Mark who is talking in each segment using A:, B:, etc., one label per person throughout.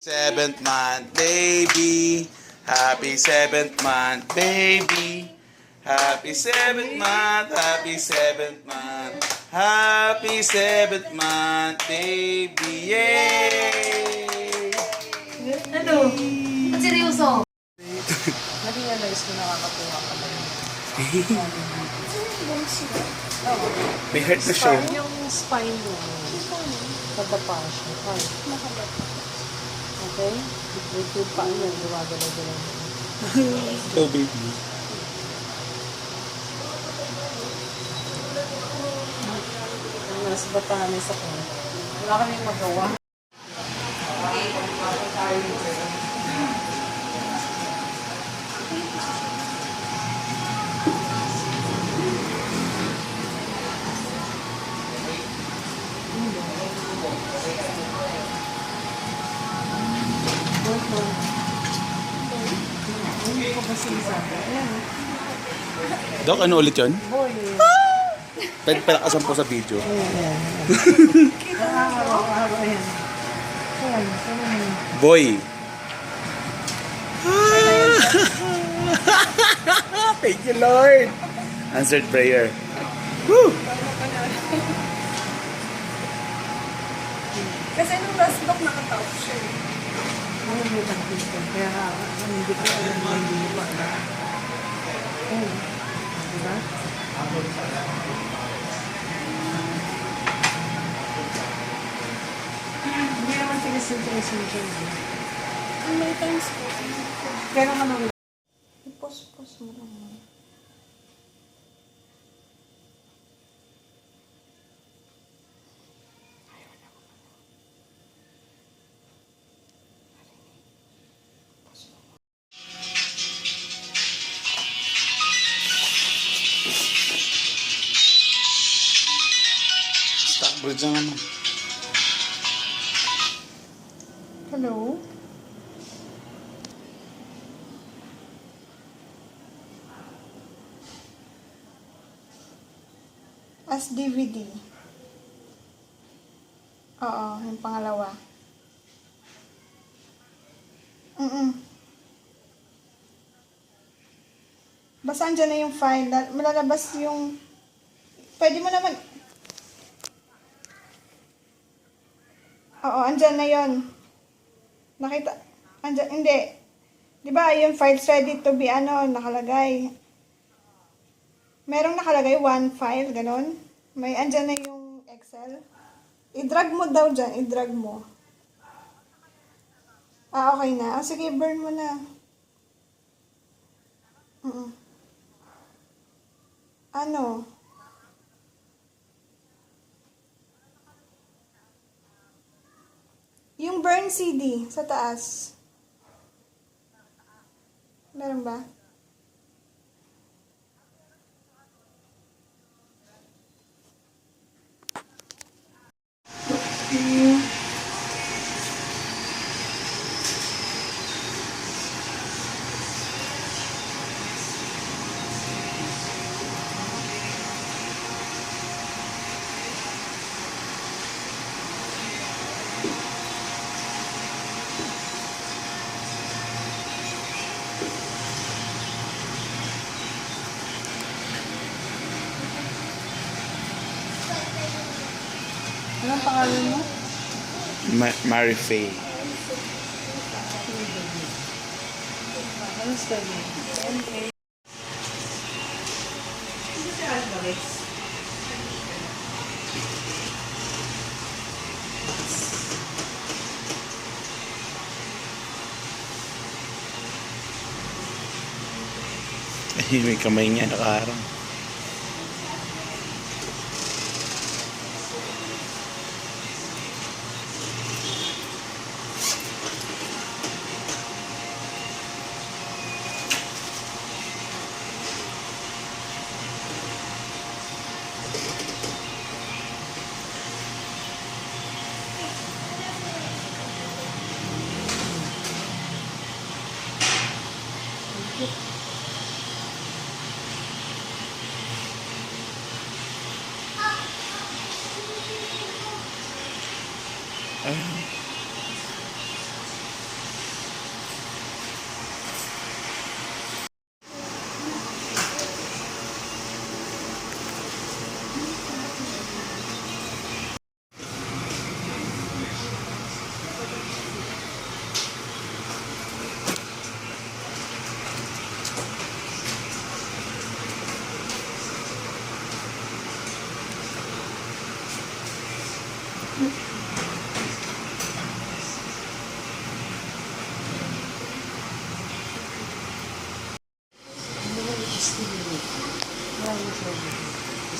A: Seventh month, baby. Happy seventh month, baby. Happy seventh month, happy seventh month. Happy seventh month, baby. Yay!
B: Ano? Ba't seryoso?
C: Nag-realize ko nakakatuwa ka lang.
A: May heart na siya.
C: Yung spine mo, nadapa siya. Okay? Wait yung paa niya, gumagalaw-galaw.
A: Oh, baby.
C: Nasa Batanes ako. Wala kaming magawa. Hindi ko ba sinasabi? Ayan.
A: Dok, ano ulit yun?
C: Boy.
A: Pwede palakasan po sa video.
C: Ayan. Nakakaraw-araw yan. Ayan. Ayan.
A: Boy. Thank you, Lord. Answered prayer. Woo!
D: Kasi nung last look nakatawag siya.
C: Ano may tagpito? Kaya hindi ko alam na hindi mo pa alam. Oh. Diba? Hindi naman tinisin-tinisin siya.
D: May times po.
C: Pero ano,
D: Ipos-pos mo lang.
A: Stockbridge na naman.
D: Hello? As DVD. Oo, yung pangalawa. Basta andyan na yung file. Malalabas yung... Pwede mo naman... Oo, andyan na yon. Nakita... Andyan, hindi. Di ba yung files ready to be nakalagay. Merong nakalagay one file, ganon. May andyan na yung Excel. I-drag mo daw dyan, i-drag mo. Ah, okay na. Sige, burn mo na. Ano? Yung burn CD sa taas. Meron ba?
C: anong pangalan mo?
A: Mary Faye.
C: Anong spelling?
A: Ay, may kamay niya nakaharang.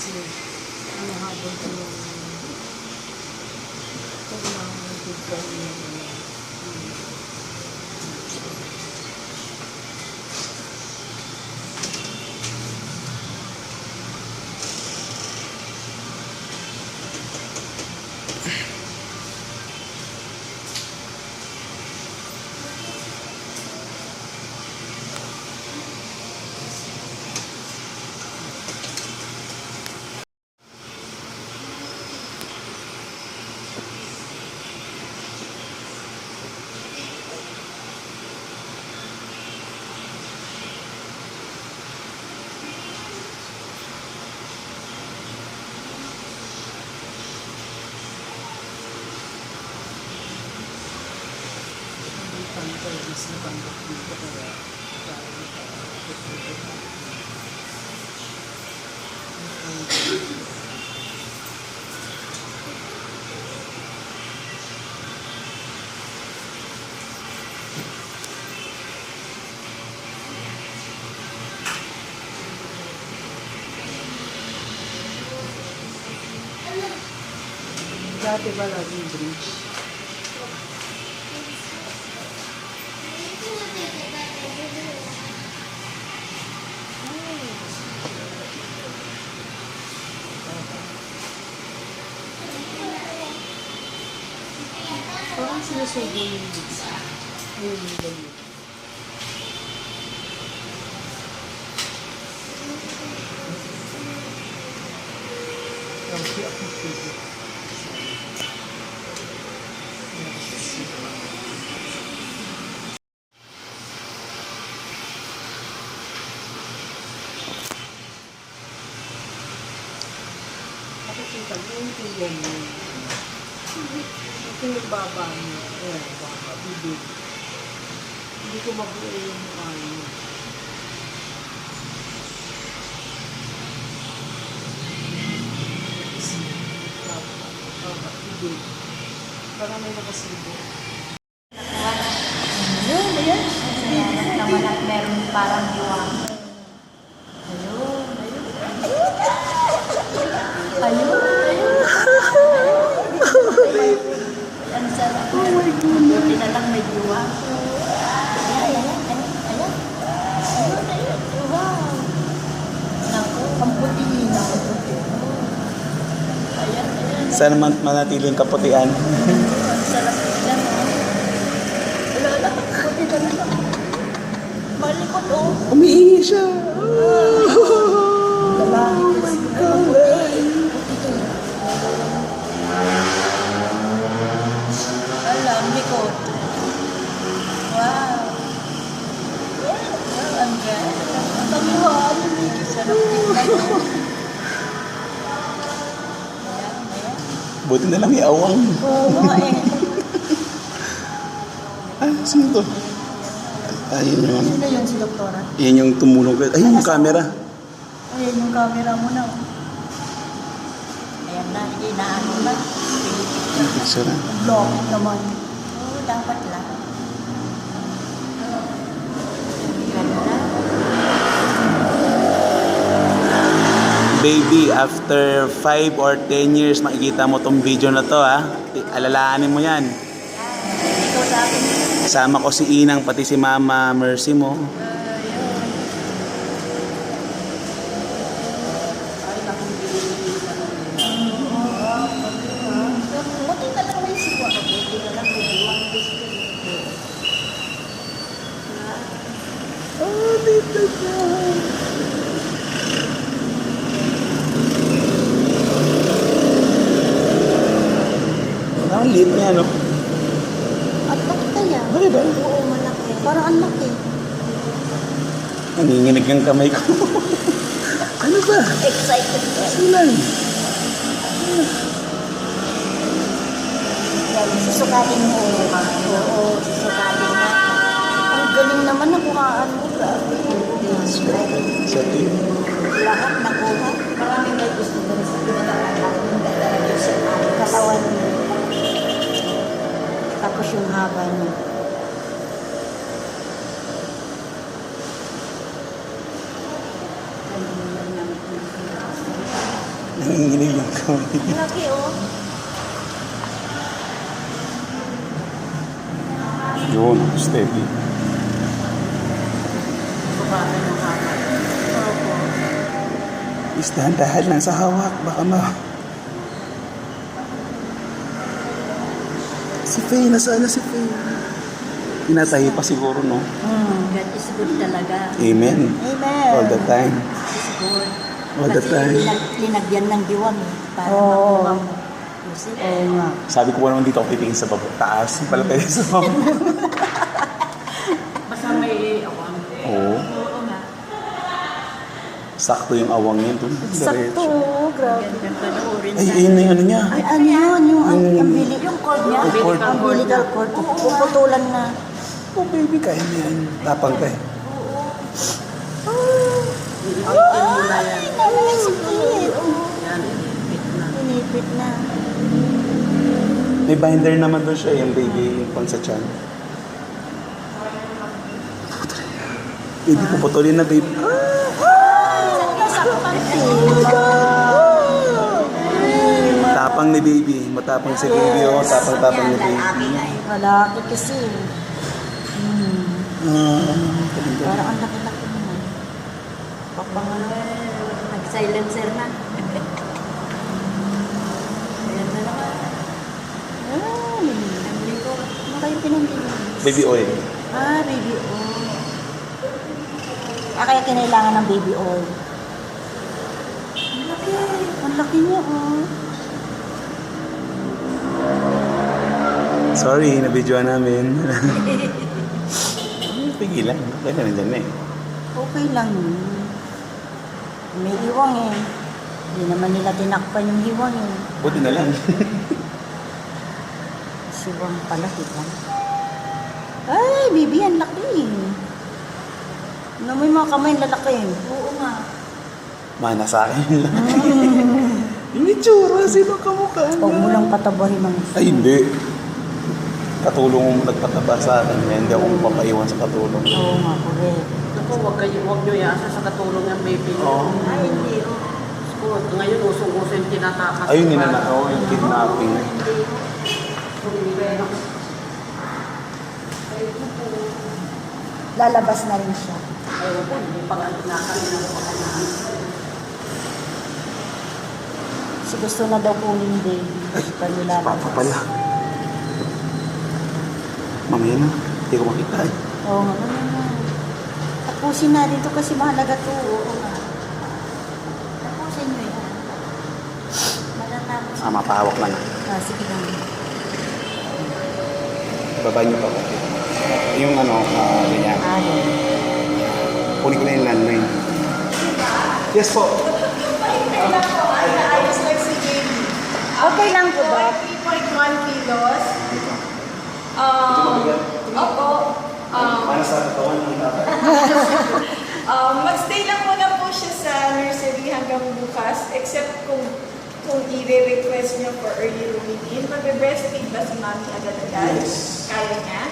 C: kasi hinahabol ko yung tignan yung service na panggap dito kaya parang dati ba laging bridge? Parang sinusubo yung bridge. Yung ganyan. Kasi ako pwede. Nakikita mo yung tingnan mo. Ito yung baba niya. Ayan, baba, bibig. Hindi ko mabuo yung mukha niya. Baba, bibig. Parang may nakasibo.
B: Ayun, ayun. Naman at meron parang diwang. Ayun, ayun. Ayun, ayun. Ang sarap. Oh my God. Buti na lang may diwang. Ayan, ayan, ayan, ayan. Ayun, ayun. Wow. Naku, ang puti na. Ayan, ayan.
A: Sana manatiling kaputian.
B: Ang sarap tignan. Wala lang, puti na lang. Malikot, oh.
A: Umiihi siya.
B: Lalaki kasi. Oh my God. Alam, likod. Wow. Wow, ang ganda. Ang tamuhan. Sarap tignan. Ayan, ayan.
A: Buti na lang iawang.
B: Oo nga eh.
A: Ah, sino to? Ayun yung,
B: Sino yun si Doktora?
A: yan yung tumulong ko. Ayun yung camera.
B: Ayan yung camera mo na. Ayan na, hindi na ano na.
A: Picture na.
B: Vlog naman. Oo, dapat lang. Ganda.
A: Baby, after 5 or 10 years, makikita mo tong video na to, ha? Alalaanin mo yan.
B: Ikaw sa akin.
A: Kasama ko si Inang, pati si Mama Mercy mo.
B: Buti na lang may siwa. Buti na lang may diwang.
A: Oh, dito siya. Ang liit niya, no?
B: At laki kaya?
A: Bakit ba?
B: Oo, malaki. Parang ang laki.
A: Nanginginig ang kamay ko. Ano ba?
B: Excited ka.
A: Silan?
B: Yan, susukatin mo. Oo, susukatin na. Ang galing naman nakuhaan mo. Grabe.
A: Sa tip.
B: Lahat nakuha. Marami may gusto doon sa katawan mo. Tapos yung haba niya.
A: nanginginig yung kamay.
B: Laki, oh.
A: Yun, steady.
C: Sukatin ng hapa. Opo.
A: Is dahan-dahan lang sa hawak. Baka Si Faye, nasaan na si Faye? Tinatahi pa siguro, no?
B: God is good talaga.
A: Amen.
B: Amen.
A: All the time.
B: God is good.
A: All the
B: Kasi
A: time.
B: linagyan ng diwang eh. Para
C: Oo.
B: makuha mo. You see?
C: Oo nga.
A: Sabi ko pa naman dito ako titingin sa baba. Taas. Pala tayo sa baba.
C: Basta may awang.
A: Oo.
B: Oo nga.
A: Sakto yung awang niya doon.
C: Sakto, grabe.
B: Ganda panoorin
A: Ay,
B: sa...
A: ayun na yung ano niya.
B: Ay, ano yun? Yung cord niya?
A: Yung cord.
B: Ang umbilical cord. Puputulan na.
A: Oh, baby, kaya mo yan. Tapang ka eh.
B: Ay, naman ang sakit.
C: Yan, ipit na.
B: Pinipit na.
A: May binder naman doon siya, yung baby, yung pang sa tiyan. Baby, puputulin na, baby. Tapang ni baby. Matapang si baby, oh. Tapang-tapang ni baby.
B: Malaki kasi.
A: Galing-galing.
B: Parang ang laki-laki naman. Papang nag-silencer na. Ayan na naman. Ang likod. Ano kayo pinanggilin?
A: Baby oil.
B: Ah, baby oil. Kaya kinailangan ng baby oil. Ang laki. Ang laki niya, oh.
A: Sorry, nabidyoan namin. Pigilan. Kaya nandyan na eh.
B: Okay lang yun. May iwang eh. Hindi naman nila tinakpan yung iwang eh.
A: Buti na lang.
B: Siwang pala, diba? Ay, baby, ang laki. Ano mo yung mga kamay ang lalaki? Oo nga.
A: Mana sa akin lang. Yung itsura, sino kamukha niya?
B: Huwag mo lang patabahin ng...
A: Ay, hindi. Katulong mo nagpataba sa akin. Kaya hindi ako papaiwan sa katulong.
B: Oo nga, correct.
C: Naku, huwag nyo iasa sa katulong ng baby nyo.
A: Oo.
B: Ay, hindi. Oh.
C: School, ngayon usong-uso yung tinatakas.
A: Ayun, ninanakaw yung kidnapping.
B: Lalabas na rin siya.
C: Ayun po, hindi pa nga nakakalina ko pa kanaan.
B: Kasi gusto na daw kunin yung baby. Hindi pa nila
A: Papa pala. Mamaya na. Hindi ko makita eh.
B: Oo nga, ano na. Tapusin na dito kasi mahalaga to. Oo nga. Tapusin nyo yan. Matatapos.
A: Mapahawak lang.
B: Ah, sige lang.
A: Babay niyo pa po. Yung ano, ganyan.
B: Ah, yun.
A: Kunin ko na yung landline. Yes po.
B: Okay lang po ba?
E: 3.1 kilos. Opo.
A: Para sa katawan ng tatay.
E: Magstay lang muna po siya sa nursery hanggang bukas, except kung i-request niyo for early rooming in. Magbe-breastfeed ba si mami agad-agad?
A: Yes.
E: Kaya niya?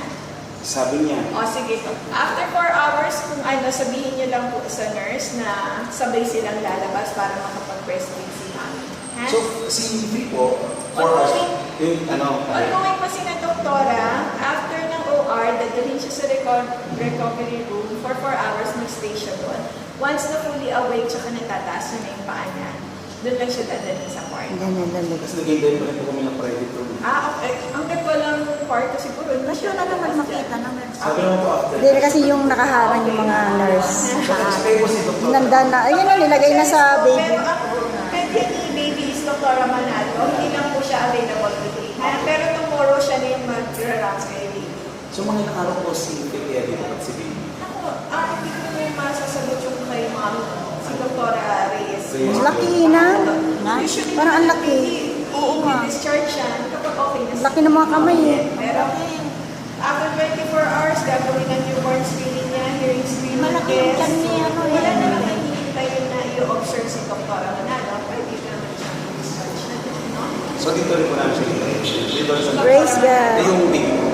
A: Sabi niya,
E: O sige. After 4 hours, kung sabihin niyo lang po sa nurse na sabay silang lalabas para makapag-breastfeed si mami. Ha?
A: so si Vivi po, 4 hours, yung ano,
E: Ongoing pa si na doktora, after ng OR, dadalhin siya sa recovery room for 4 hours, mag-stay siya doon. Once na fully awake, tsaka natataas na yung paa niya, doon lang siya dadalhin sa kwarto.
B: Ganyan lalagay.
A: tapos nag-intay pa rin po kami ng private room.
E: Okay. Ang walang kwarto siguro.
B: Masyo na naman makita naman.
A: Sabi naman po after.
B: Hindi kasi yung nakaharang yung mga nurse.
A: Expect po si Dr.
B: Nanda na. Ayun na, nilagay na sa baby.
E: Pero ako, pwede ni baby is Dr. Manalo, hindi lang po siya available today. Pero tomorrow siya na yung mag-rounds kay baby.
A: So mga ilang araw po si Vivi dito at si Baby.
E: Ako, hindi ko po masasagot yung kay mom, si Dr. Reyes.
A: Reyes.
B: Laki na. Na?
E: Usually,
B: Parang ang laki. Oo nga.
E: discharge siya kapag okay na
B: Laki ng mga kamay eh.
E: Pero after 24 hours, gagawin ang newborn screening niya, hearing screening
B: Malaki yung
E: test.
B: tiyan niya, ano,
E: Wala
B: eh.
E: na lang hinihintay na i-observe si Dr. Manalo. Pwede ka naman siya discharge na din, no?
A: So dito rin po namin siya dito rin sa
B: Praise God.
A: yung baby ko.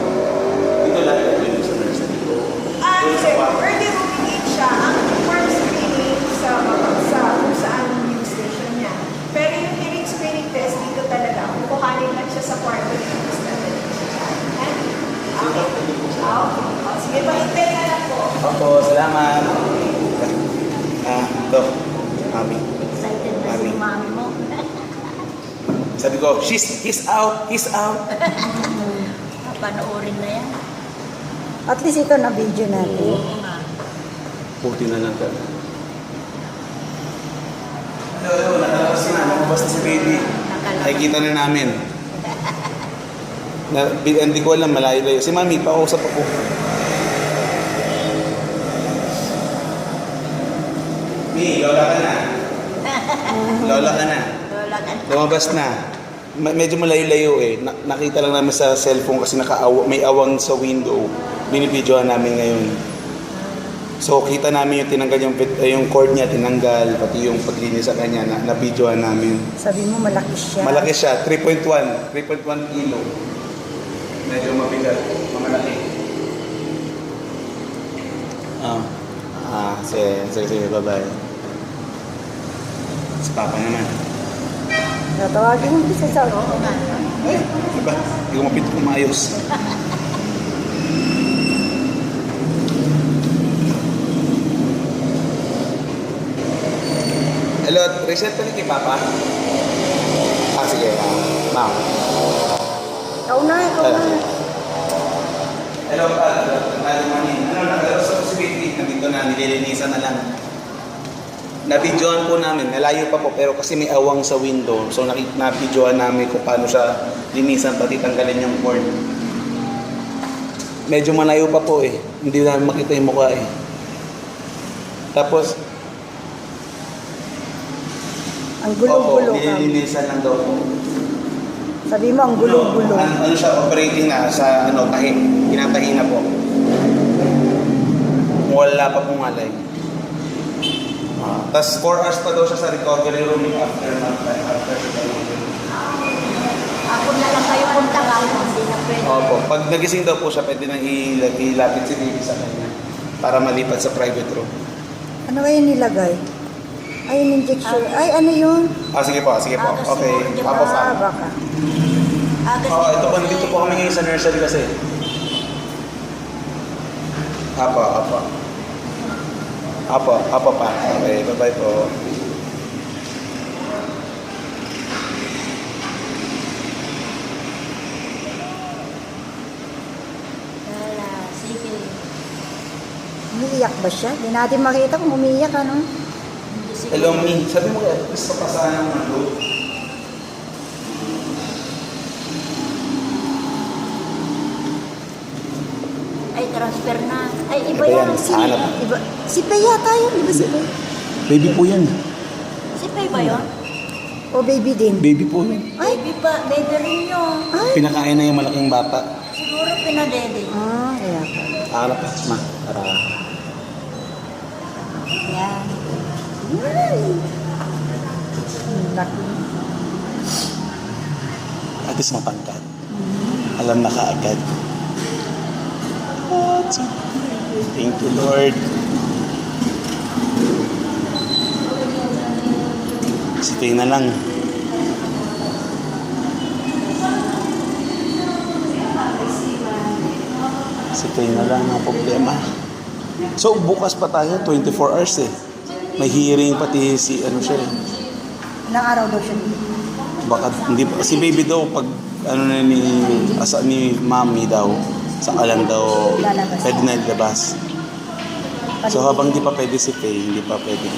A: Dito lahat dito sa nurse dito.
E: Kasi early rooming age siya, ang newborn screening sa kung saan yung station niya. Pero yung hearing
A: Opo, salamat. Ito. Mami.
B: Excited na si mami mo.
A: Sabi ko, he's out, he's out.
B: Panoorin na yan.
C: At least ito na video natin.
B: Oo nga.
A: Puti na lang ka. Hello, nakalabas na. Nakalabas na si baby. Nakikita na namin. Hindi ko alam, malayo-layo. Si mami, pausap ako. Mi, lola ka na. Lola ka na.
B: Lola ka.
A: Lumabas na. Medyo malayo-layo eh. Nakita lang namin sa cellphone kasi may awang sa window. Binibidyohan namin ngayon. So kita namin yung tinanggal yung cord niya, tinanggal. Pati yung paglinis sa kanya, na-videohan namin.
C: Sabi mo malaki siya.
A: Malaki siya, 3.1 kilo. Medyo mabigat, mamalaki. Sige, bye-bye. Si Papa naman.
C: Tatawagin mo bisa sa
B: Oo nga.
A: Diba? Hindi ko mapito kumayos. Hello, reset pa kay Papa? Sige. Ma'am.
C: Ikaw na.
A: Hello, Pa. Nakalabas ako si baby. Nandito na, nililinisan na lang. Nabidyohan po namin, nalayo pa po, pero kasi may awang sa window. So nabidyohan namin kung paano siya linisan, pati tanggalin yung cord. Medyo malayo pa po eh. Hindi namin makita yung mukha eh. Tapos,
C: Ang gulo-gulo ka.
A: nililinisan lang daw po.
C: Sabi mo, ang gulo-gulo.
A: Ano siya, operating na sa kinatahi na po. Wala pa pong alay. Tapos 4 hours pa daw siya sa recovery room after the recovery.
B: Ako na lang kayo punta ka. Hindi na pwede.
A: Opo, pag nagising daw po siya, pwede nang ilapit si baby sa kanya para malipat sa private room.
C: Ano kaya nilagay? Ay, yung injection. Ay, ano yun?
A: Sige po. Okay. Apo pa.
C: Baka.
A: Ito po, dito po kami ngayon sa nursery kasi. Apo pa. Okay, bye-bye po.
B: Wala. Sige.
C: Umiiyak ba siya? Hindi natin makita kung umiiyak, ano?
B: Hindi sige.
A: Hello, Mi. Sabi mo kaya, gusto pa sana ng ano?
B: Ay, transfer na. Ay, iba
A: Iba
B: yan.
A: yan.
B: Si,
A: Hanap.
C: Iba, si Pay yata yun. Di ba si Pay?
A: Baby po yan.
B: si Pay ba yun?
C: O baby din?
A: Baby po yun.
C: Ay,
B: Baby rin yun.
C: ay.
A: Pinakain na yung malaking bata.
B: Siguro pinadede.
C: Kaya pa.
A: Hanap pa. Ma. Para.
B: Yan.
C: Laki.
A: At least mapangkat. Alam na kaagad. Thank you, Lord. Sige na lang. Sige na lang ang problema. So, bukas pa tayo, 24 hours eh. May hearing pati si ano siya eh.
C: Ilang araw daw siya dito?
A: Baka hindi pa si baby daw pag ano na ni mami daw saka lang daw pwede na ilabas. So habang di pa pwede si Faye, hindi pa pwede.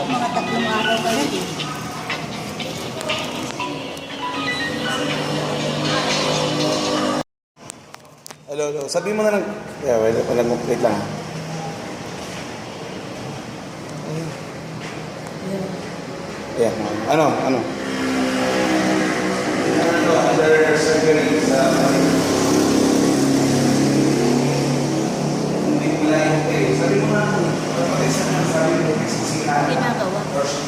B: Mga 3 araw kayo din.
A: Hello. Sabi mo na lang. Yeah, wait lang. Yeah, ano? Under surgery sa hindi nila yung sabi mo na sabi mo
B: Ginagawa.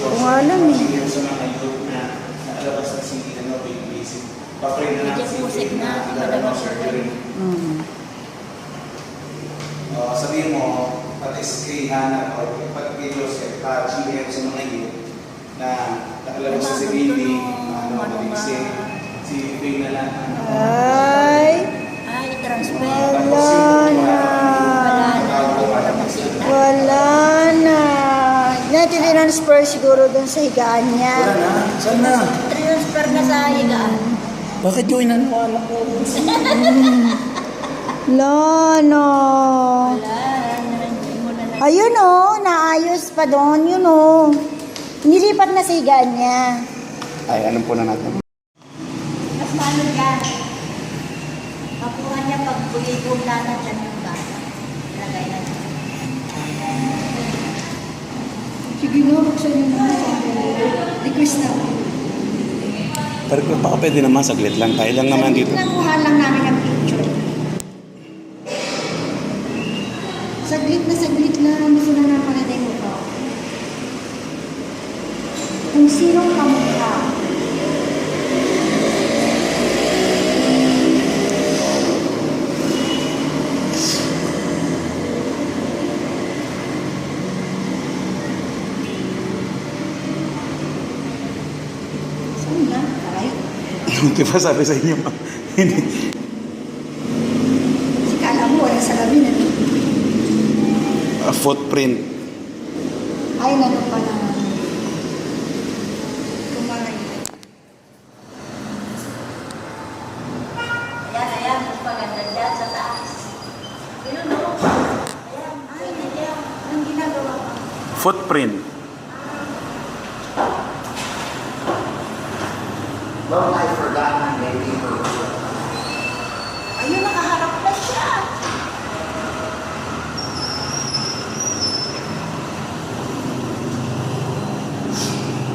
C: Kung nga lang eh.
A: sa mga youth na nalabas na si baby basic. Pa-pray na
B: Medyo
A: natin
B: pusik na.
A: dalawang surgery. Sabihin mo, at least kay Hannah or pag kay Joseph, GM sa mga youth na nakalabas na si baby, nagising, si Faye na lang.
C: Ay.
B: Ay, transfer.
C: Wala na.
B: Tinransfer siguro dun sa higaan niya.
A: Wala na. Saan na?
B: Transfer na sa higaan.
A: Bakit yung inano anak ko?
B: Lono. Wala, hindi mo na lang. Ayun naayos pa doon, yun Nilipat na sa higaan niya.
A: Ay, alam po na natin.
B: Mas paano yan? Kapuha niya pag buli-bula na dyan yung bata. Ilagay na dyan.
C: Sige nga, buksan niyo na. Request na.
A: Pero baka pwede naman, saglit lang. Tayo lang naman dito.
B: Nakuha lang namin ang picture.
C: Saglit lang. Gusto na napaladay mo pa. Kung sinong kamukha. Saan na? Tayo.
A: Di ba sabi sa inyo? Hindi.
C: Si kala mo, wala sa labi na.
A: Footprint.
C: Ay, nano pa na. Kumain.
B: Ayan, mas maganda dyan sa taas. Yun Ayan, ayan. Anong ginagawa ko?
A: Footprint.
F: Well, I forgot my baby her.
B: Ayun, nakaharap na siya.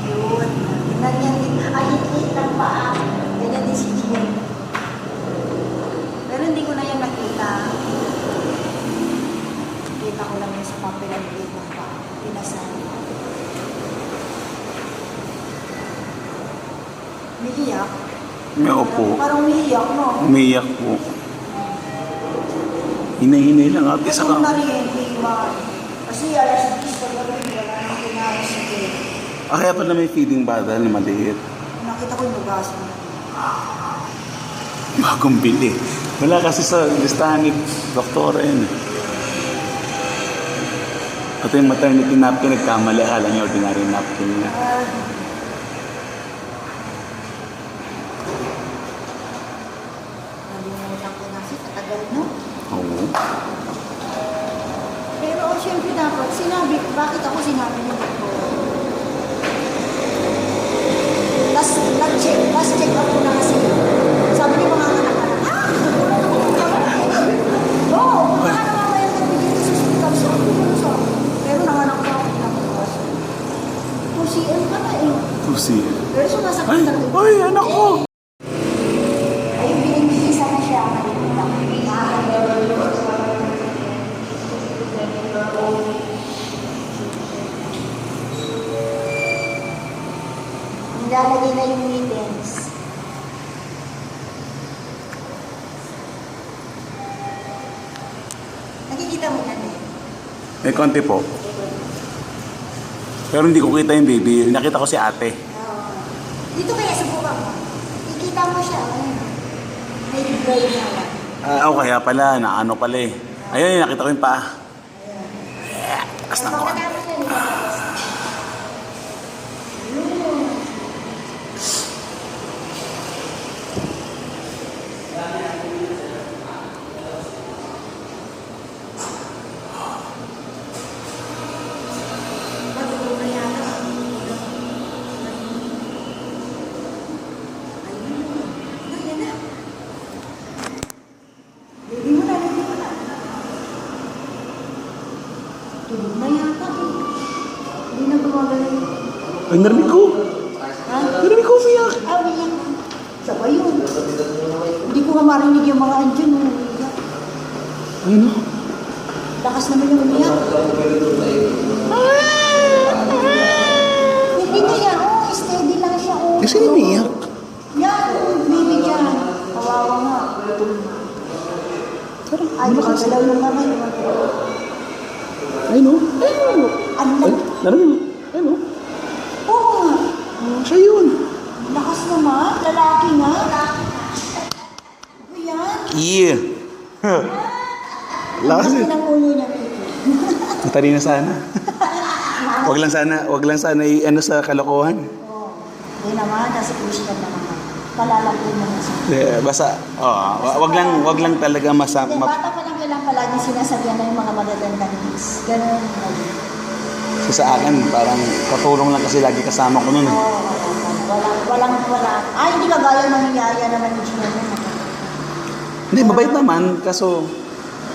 B: Yun. Tingnan niya din. Ay, hit lang pa. Ganyan din si Gio. Pero hindi ko na yan nakita. Kita ko lang yung sa papel ang hit lang pa. Pinasal. Umiiyak.
A: May opo.
B: Parang umiiyak, no?
A: Umiyak po. Hinay-hinay lang ate sa
B: Gusto ko na
A: kama.
B: rin, iwan. Kasi alas 10 pa gabi, wala nang kinain si Gio.
A: Kaya pala may feeding bottle na maliit.
B: Nakita ko yung lugas mo.
A: Bagong bili. Wala kasi sa listahan ni doktora yun. Ito yung maternity napkin, nagkamali. Akala niya ordinary napkin niya.
B: Nalimutan ko na si Katagal, no?
A: Oo.
B: Pero syempre dapat, bakit ako sinabi niyo dito? Last check up ko na kasi. Sabi niya mga anak-anak, nagulat ako ng kamay. Oo, baka na mamaya nagbigay sa hospital. Sabi ko na sa pero nanganak na ako pinabukas. 2cm ka na eh.
A: Tusi.
B: Pero sumasakit
A: Ay,
B: na
A: ay, anak ko!
B: Ay, binibigisa na siya. Kalimutan. Nilalagay na yung mittens. Nakikita mo na din.
A: May konti po. Pero hindi ko kita yung baby. Nakita ko si ate.
B: Dito kaya sa bukang mo. Kikita mo siya. May gray na lang.
A: Kaya pala. Naano pala eh. Ayun, nakita ko yung paa. Takas ng konti.
B: Pagkatapos na nilabas. Matulog na yata. Ayun na. Baby mo na, baby mo na. Tulog na yata. Hindi na gumagalaw.
A: Ay, narinig ko.
B: Ha?
A: Narinig ko umiyak.
B: Ah, umiyak. Sabay yun. Hindi ko nga marinig yung mga andyan. Umiyak.
A: Ano?
B: Lakas naman yung umiyak. Hindi na yan. Oh, steady lang siya. Oh.
A: Kasi umiyak.
B: Yan, baby dyan. Kawawa nga. Ay, magalaw yung kamay.
A: Ay, no?
B: Ano lang?
A: Narinig mo? Ay, no?
B: Oo nga.
A: Siya yun.
B: Lakas naman. Lalaki nga. Ano yan?
A: Yeah. Lakas
B: Ang
A: eh.
B: ng ulo niya, Pipi.
A: Matali na sana. wag lang sana ano sa kalokohan.
B: Oo. Hindi naman, kasi Christian na naman. Palalaki mo na siya.
A: Basta, wag lang talaga
B: Hindi,
A: masama.
B: bata pa lang kailang palagi sinasabihan na yung mga magagandang things. Ganun.
A: Sa akin, parang katulong lang kasi lagi kasama ko nun eh.
B: Oo. Walang. Ay, hindi kagaya ng yaya naman ni Gina.
A: Hindi, mabait naman, kaso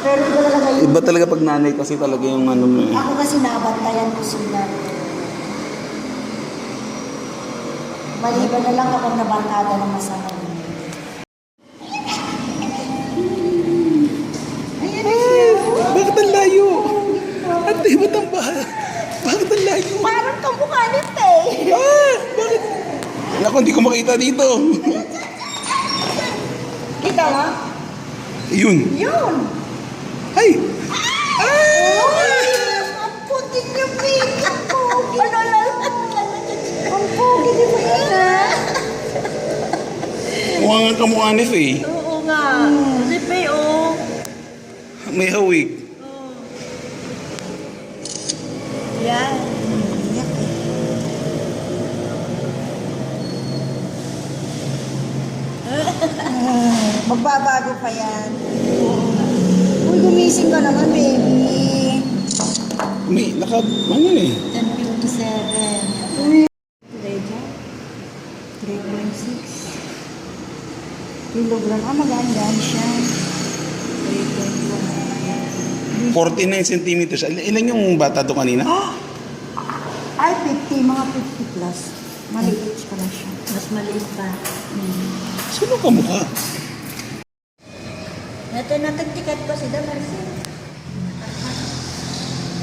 B: Pero iba talaga yung...
A: iba talaga pag nanay kasi talaga yung ano mo eh.
B: Ako kasi nabantayan ko sila. Maliban na lang kapag nabarkada ng masama. Ayan na siya.
A: Bakit ang layo? Ate, ba't ang bahay? Bakit ang layo?
B: Parang kamukha ni Faye.
A: Bakit? Naku, hindi ko makita dito.
B: Kita mo?
A: Yun.
B: Yun.
A: Ay!
B: Ang puti niya, Faye. Ang pogi. Ang pogi ni Faye, ha?
A: Mukha nga kamukha ni Faye.
C: Oo nga. Si Faye, oh.
A: May hawig.
C: Yan.
B: Magbabago pa yan. Uy, gumising ka naman, baby.
A: May, ano eh.
B: 10:57. Reja? 3.6. Kilogram. Magandaan siya. 3.1.
A: 49 centimeters. Ilan yung bata doon kanina?
B: Ay, 50. Mga 50 plus. Maliit pala siya.
C: Mas maliit pa.
A: Sino kamukha?
B: Natagtikat pa si Damarcel.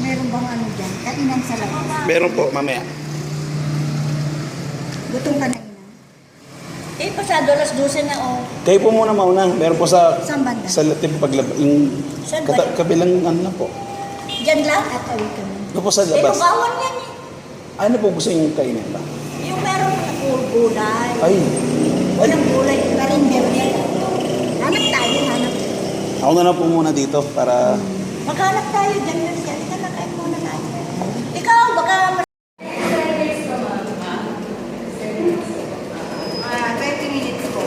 B: Meron bang ano dyan? Kainan sa labas.
A: Meron po, mamaya.
B: Gutom ka na, ina.
C: Eh, pasado alas 12 na, oh.
A: Kayo po muna mauna. Meron po sa
B: Saan banda?
A: latim paglabas. Yung
C: Saan ba yun?
A: kabilang ano na po.
C: Diyan lang.
B: Tatawi kami.
A: Ano po sa
C: Eh,
A: labas?
C: lugawan yan eh.
A: Ano po gusto yung kainin ba?
C: Yung meron na puro gulay.
A: Ay,
C: Walang gulay.
B: Karinder yan. Hanap tayo, hanap.
A: ako na lang po muna dito para...
C: Maghanap tayo dyan. Halika na kayo muna tayo. Ikaw, baka...
B: 20 minutes po.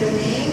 E: Luneng.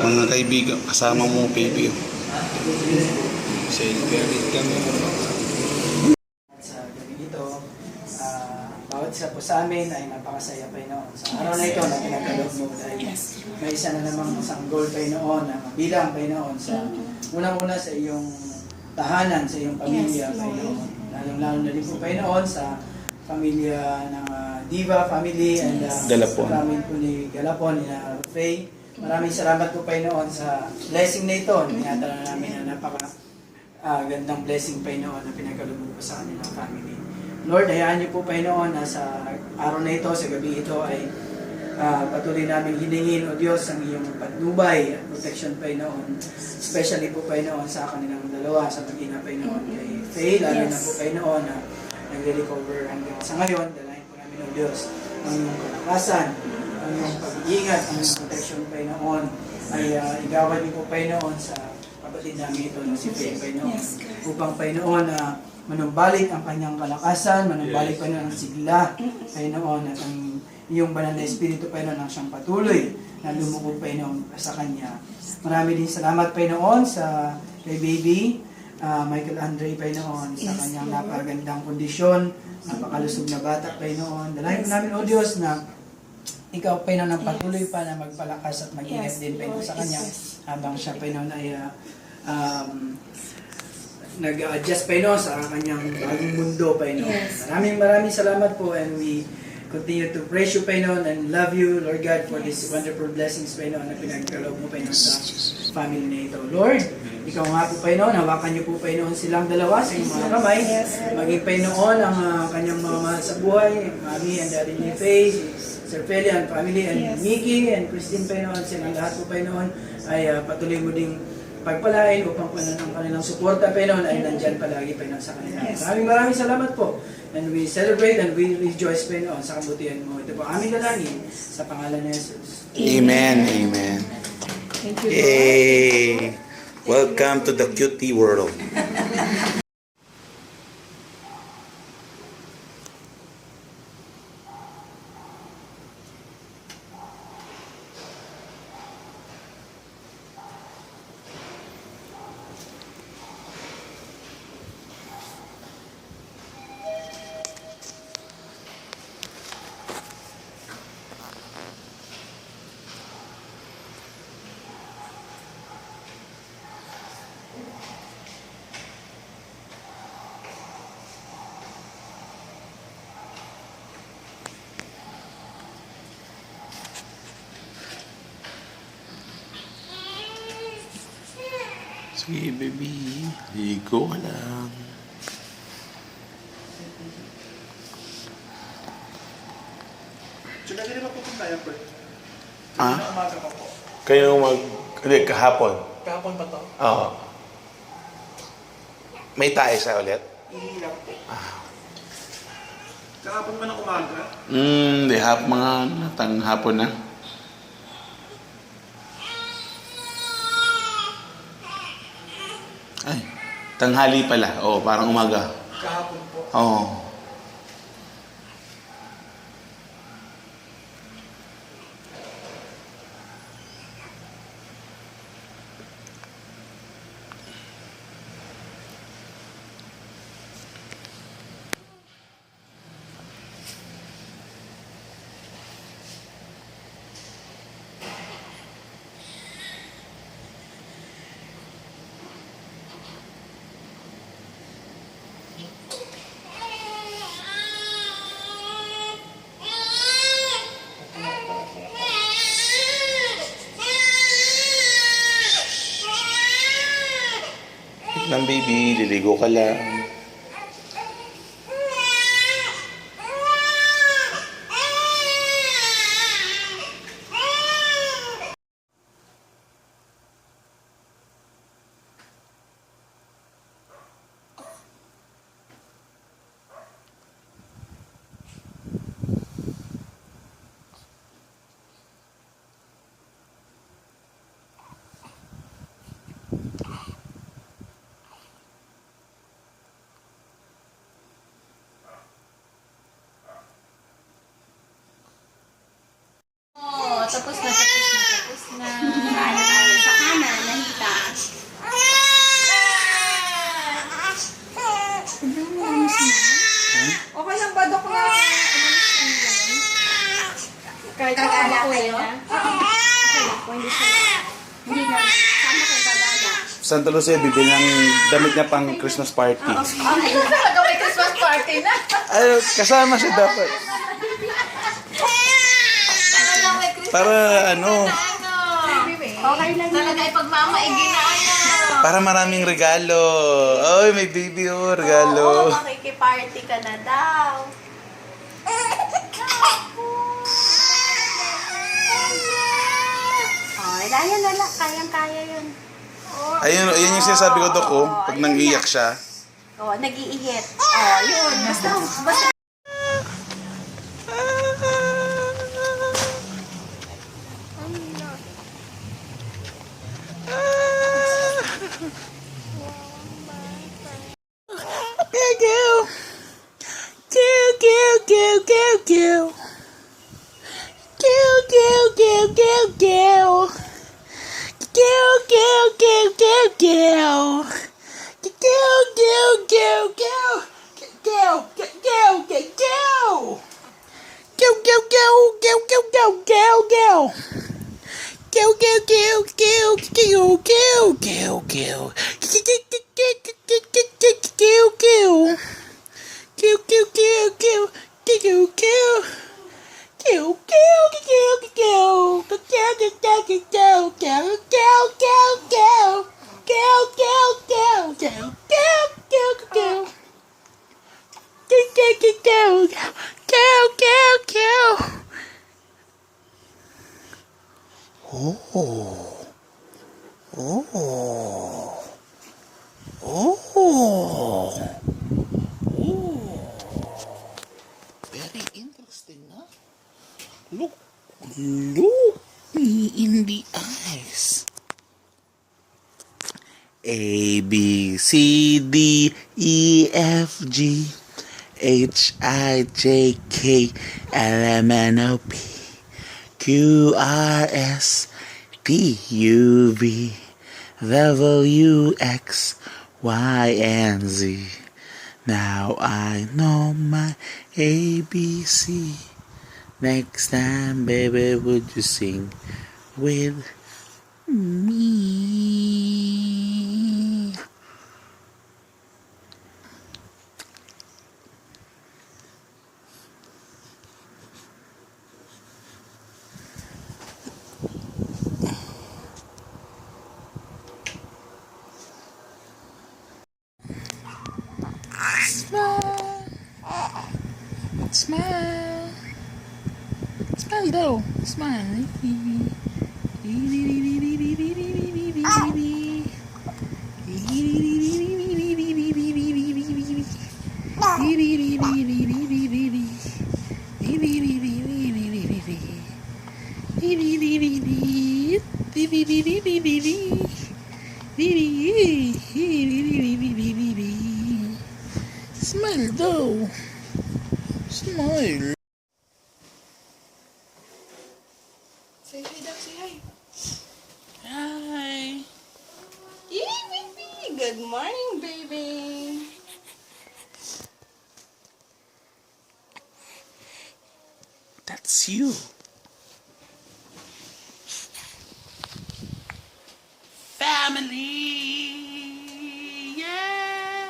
A: Mga kaibigan, kasama mo baby. Selfie kami.
G: Sa gabi ito, bawat isa po sa amin ay napakasaya pa noon. Sa araw na ito na kinagalob mo dahil may isa na namang sanggol pa noon na mabilang pa noon sa unang-una sa iyong tahanan, sa iyong pamilya pa noon. Lalong-lalo na din po pa noon sa pamilya ng Diva family and
A: Galapon.
G: maraming po ni Galapon, ni Faye. Maraming salamat po pa noon sa blessing na ito. Minatala namin na gandang blessing pa noon na pinagkaloob po sa kanilang family. Lord, hayaan niyo po pa noon na sa araw na ito, sa gabi ito ay patuloy namin hiningin o Diyos ang iyong patnubay at protection pa noon. Especially po pa noon sa kanilang dalawa, sa pag-ina pa noon kay Faye, lalo na po pa noon na nagre-recover hanggang sa ngayon. Dalahin po namin o Diyos ang iyong kalakasan, ang iyong pag-iingat, ang iyong protection, Panginoon, ay igawad niyo po, Panginoon, sa kapatid namin ito na si Faye, Panginoon. Upang, Panginoon, manumbalik ang kanyang kalakasan, manumbalik, Panginoon, ang sigla, Panginoon, at ang iyong banal na Espiritu, Panginoon, ang siyang patuloy na lumukog, Panginoon, sa kanya. Marami din salamat, Panginoon, sa kay baby, Michael Andre, Panginoon, sa kanyang napagandang kondisyon, napakalusog na bata, Panginoon. Dalahin po namin, O Diyos, na ikaw, Panginoon, ang patuloy pa na magpalakas at mag-ingat din, Panginoon, sa kanya habang siya, Panginoon, ay nag-adjust, Panginoon, sa kanyang bagong mundo, Panginoon. Maraming salamat po, and we continue to praise you, Panginoon, and love you, Lord God, for these wonderful blessings, Panginoon, na pinagkaloob mo, Panginoon, sa family na ito. Lord, ikaw nga po, Panginoon, hawakan niyo po, Panginoon, silang dalawa sa iyong mga kamay. Maging, Panginoon, ang kanyang mga mahal sa buhay, Mami and Daddy ni Faye, Sir Feli and family, and Mickey and Christine, Panginoon, silang lahat po, Panginoon, ay patuloy mo ding pagpalain upang ang kanilang suporta, Panginoon, ay nandyan palagi, Panginoon, sa kanila. Maraming salamat po. And we celebrate and we rejoice, Panginoon, sa kabutihan mo. Ito po aming dalangin sa pangalan ni Jesus.
A: Amen. Amen.
C: Thank you, Lord.
A: Yay! Welcome to the cutie world. Sige, baby. Ligo ka lang.
H: Sila din mapupunta yan, Bert.
A: Ah?
H: Na umaga pa po.
A: Kayo Hindi, kahapon.
H: Kahapon pa to.
A: Oo. May tae sa ulit?
H: Ihilap po. Kahapon man ang umaga.
A: Hindi. Mga hapon na. Ay, tanghali pala. Oo, parang umaga.
H: Kahapon po.
A: Oo. Lang baby, liligo ka lang.
I: Tapos na. Ano tayo sa kanan, nahita.
B: Okay lang ba, Dok, na
I: Kahit ako kayo? Okay lang po, hindi siya. Hindi na. Sama kayo talaga.
A: Santa Lucia, bibili ng damit niya pang Christmas party.
I: Okay, talaga may Christmas party na.
A: Ay, kasama siya dapat.
I: Talaga may Christmas
A: Para ano,
I: Okay lang. Talaga ay pagmamaigi na ano.
A: para maraming regalo. Ay, may baby oh, regalo.
I: Oo, makikiparty ka na daw. Oh, yan wala. Kayang-kaya yun.
A: Ayun, ayun yung sinasabi ko, Dok, oh, pag nangiyak siya.
I: Oh, nag-iihit. Oh, yun. Basta
H: go, go, go. Go, go, go, go, go. Go, go, go, go, go. Go, go, go, go. Go, go, go, go, go. Go, go, go, go, go, go, go, go. Go, go, go, go, go, go, go, go. Go, go. Go, go, go, go, go, go. Go, go, go, go, go. Go, go, go, go, go, go, go, go, go. Go, go, go, go, go, go, go. Go, go, go, go, go, go, go. Oh. Oh. Oh. Oh. Very interesting, huh? Look. Look me in the eyes. A, B, C, D, E, F, G, H, I, J, K, L, M, N, O, P, Q, R, S, T, U, V, W, X, Y, and Z. Now I know my ABC. Next time, baby, would you sing with me? Smile. Smile. Smile though. Smile. Smile though. Smile.
I: Say hi daw, say hi.
H: Hi.
I: Yay, baby! Good morning, baby!
H: That's you. Family. Yeah.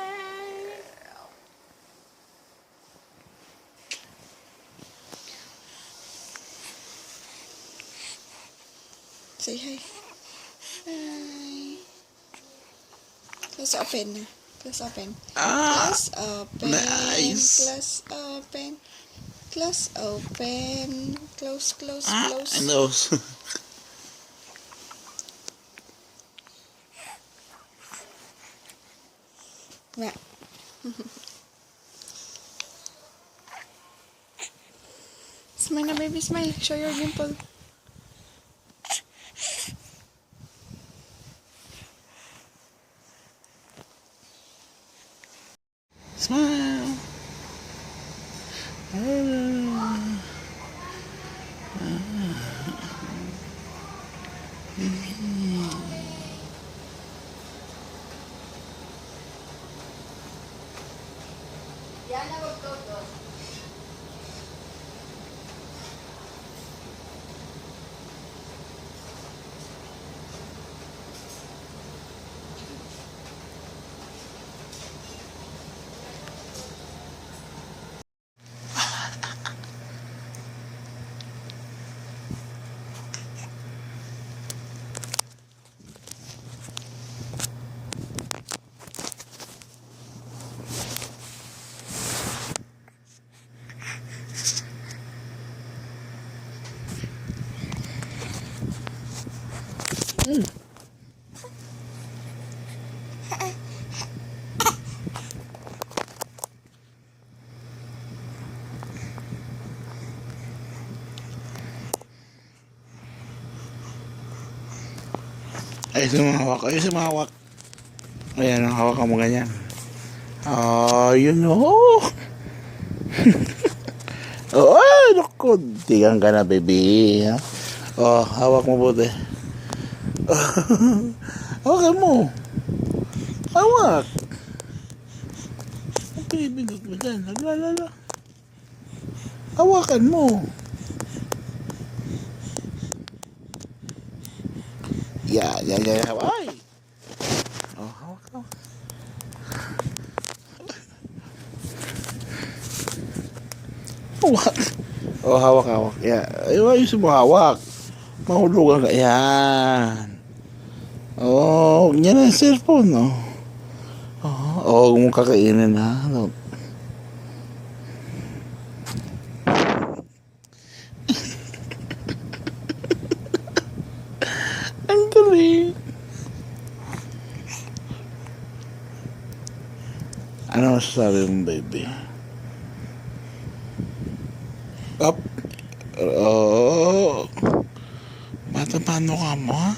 I: Say hi. Hi. Close open. Close open. Close open.
H: Nice.
I: Close open. Close open. Close, close, close.
H: I know.
I: Yeah. Smile na, baby, smile. Show your dimple.
H: Smile. Ay, sumawak. Ay, sumawak. Ayan, ang hawak mo ganyan. Oh, you know. Oh, ay, naku. Tigang ka na, baby. Ha? Oh, hawak mo buti. Hawakan mo. Hawak. Okay, bindot mo dyan. Naglalala. Hawakan mo. Yan. Ay! Oh, hawak mo. Hawak. Oh, hawak. Yan. Ayusin mo hawak. Mahulugan ka. Yan. Oh, yan ang cellphone, no? Oh, huwag mong kakainin, ha? No. Ang galing. Ano masasabi mo, baby? Up. Oh. Paano ka mo, ha?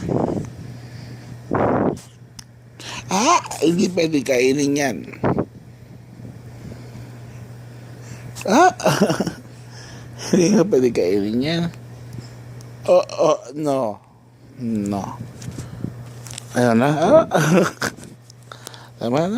H: Hindi pwede kainin yan. Hindi nga pwede kainin yan. No. Ayun na. Tama.